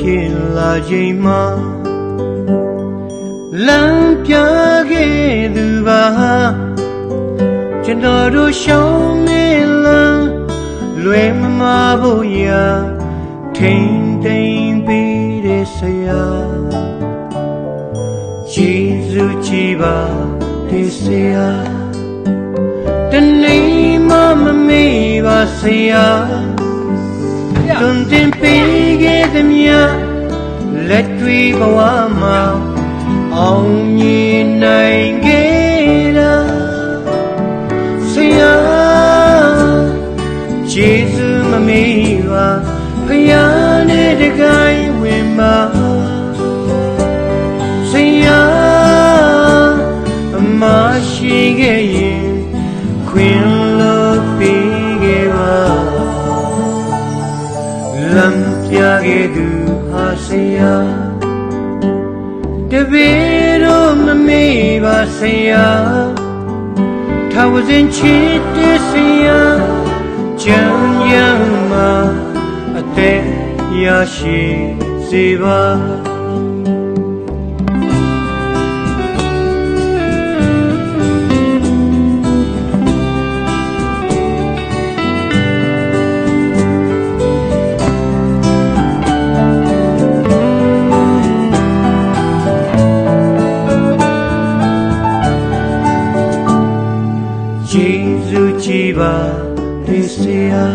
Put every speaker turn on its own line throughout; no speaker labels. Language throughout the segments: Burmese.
ဖြစ်လာချိန်မှာလမ်းပြခဲ့သူပါကျွန်တော်တို့ရှောင်းနေလမ်းလွယ်မမဖို့ရာထိန်တိန်ပေးတဲ့ဆရာယေရှုကြည်ပါတဲ့ဆရာတနေ့မှမမေ့ပါဆရာတွင်တင်ပေးခဲ့သည်များလက်တွေဘဝမှာအောင်မြင်နိုင်ခဲ့တာဆရာယေရှုမမေ့ပါဖယားနဲ့တကိုင်းဝင်ပါဆရာအမရှိခဲ့ရင်ခွင်လို့ပေးခဲ့ပါလမ်းပြခဲ့သူဟာဆရာတပည့်တော်မမေ့ပါဆရာထာဝစဉ်ချစ်တဲ့ဆရာချမ်းရမှာအသက်ရရှိစေပါယေရှုကြည်ပါတဲ့ဆရာ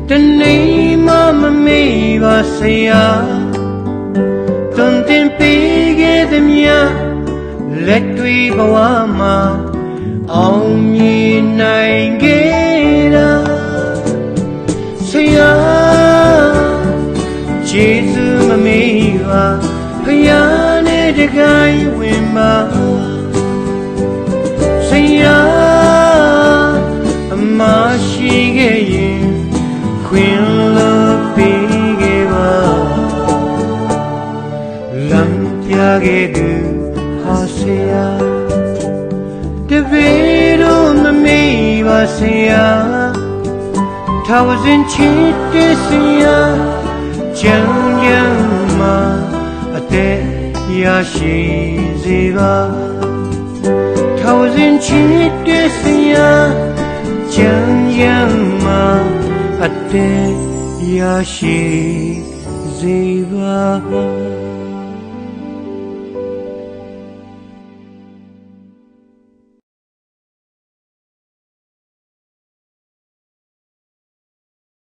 တနေ့မှမမေ့ပါဆရာတွင်တင်ပေးခဲ့သည်များလက်တွေဘဝမှာအောင်မြင်နိုင်ခဲ့တာဆရာယေရှုမမေ့ပါဖယားနဲ့တကိုင်းဝင်ပါဆရာအမရှိခဲ့ရင်ခွင်လို့ပေးခဲ့ပါလမ်းပြခဲ့သူဟာဆရာတပည့်တော်မမေ့ပါဆရာထာဝစဉ်ချစ်တဲ့ဆရာချမ်းရမှာအသက်ရရှိစေပါထာဝစဉ်ချစ်တဲ့ဆရာချမ်းရမှာအသက်ရရှိစေပါ